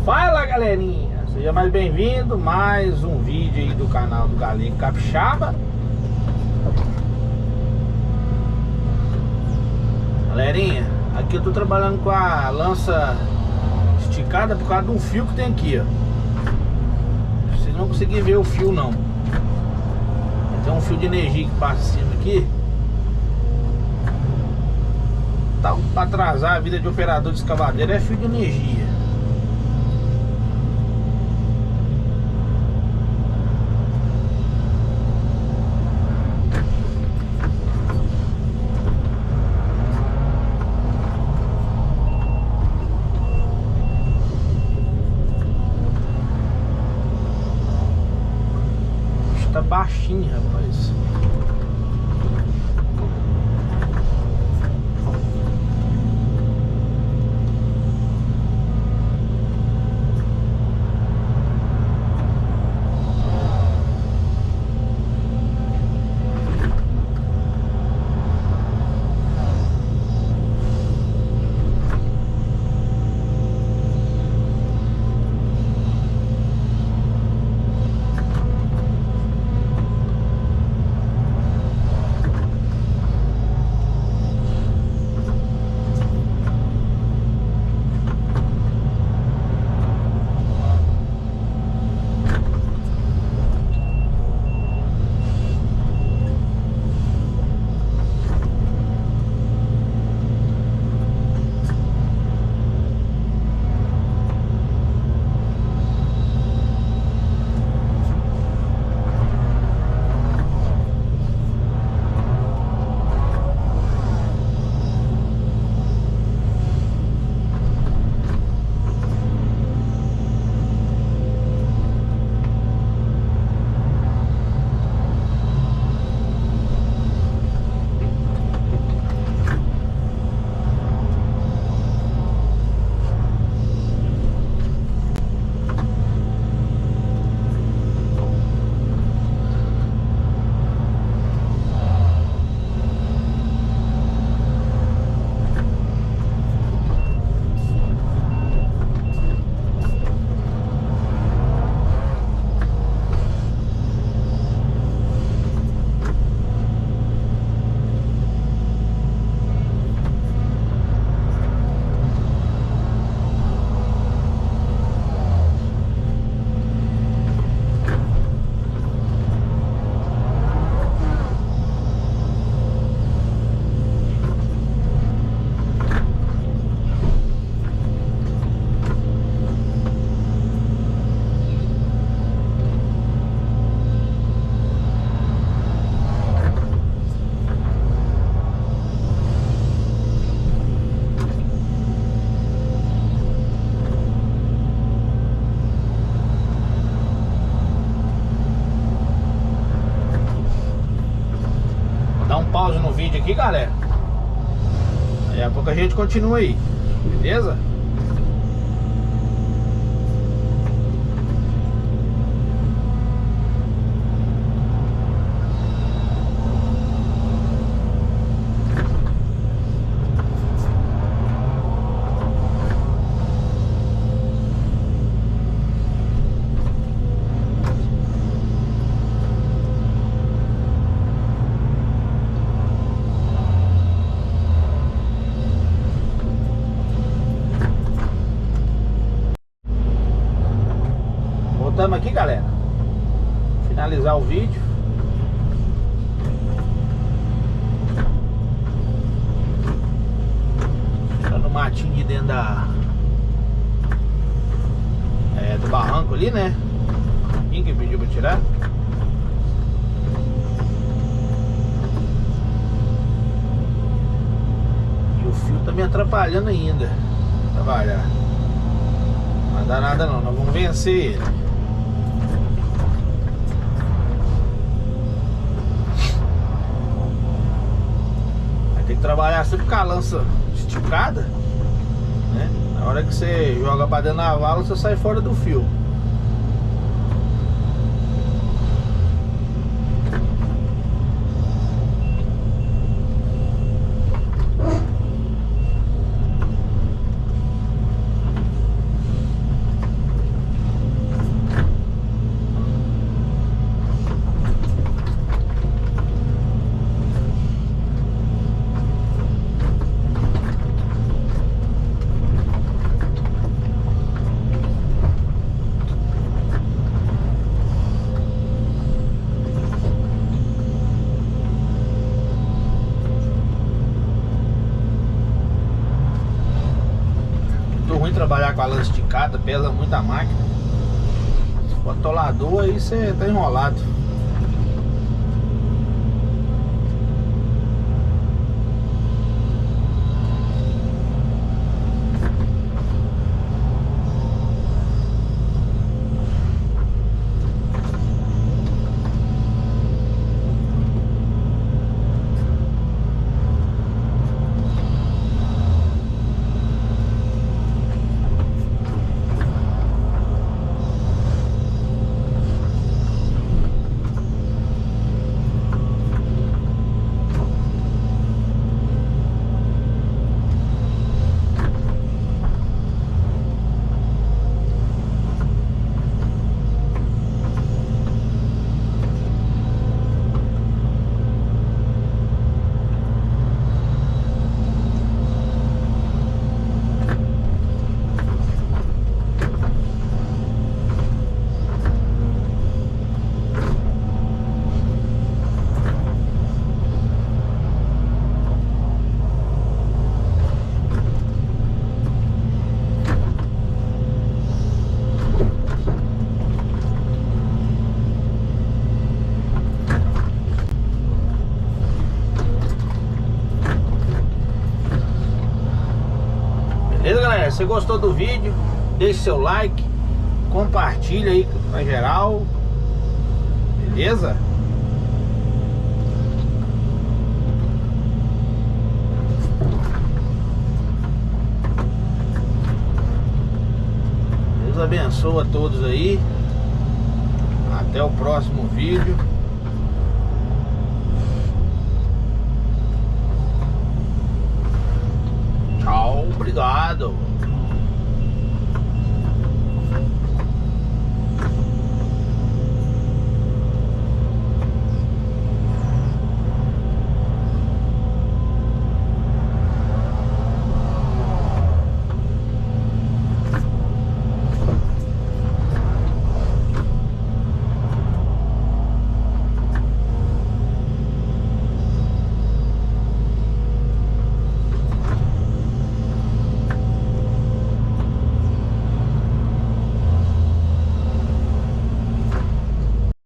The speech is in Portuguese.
Fala galerinha, seja mais bem-vindo, mais um vídeo aí do canal do Galego Capixaba. Galerinha, aqui eu tô trabalhando com a lança esticada por causa de um fio que tem aqui, ó. Vocês não conseguem ver o fio não. Tem um fio de energia que passa em cima aqui. Tá, pra atrasar a vida de operador de escavadeira é fio de energia. Tá baixinho, rapaz. Dá um pause no vídeo aqui, galera. Daqui a pouco a gente continua aí, beleza? Voltamos aqui, galera. Finalizar o vídeo. Tirando o matinho de dentro do barranco ali, né? Quem que pediu pra tirar? E o fio tá me atrapalhando ainda. Trabalhar. Não vai dar nada não, nós vamos vencer ele. Tem que trabalhar sempre com a lança esticada, né? Na hora que você joga pra dentro da vala, você sai fora do fio. muito ruim trabalhar com a lança esticada, pesa muito a máquina. O atolador aí você tá enrolado. Beleza, galera? Se você gostou do vídeo, deixe seu like, compartilha aí pra geral. Beleza? Deus abençoe a todos aí. Até o próximo vídeo. Tchau, obrigado.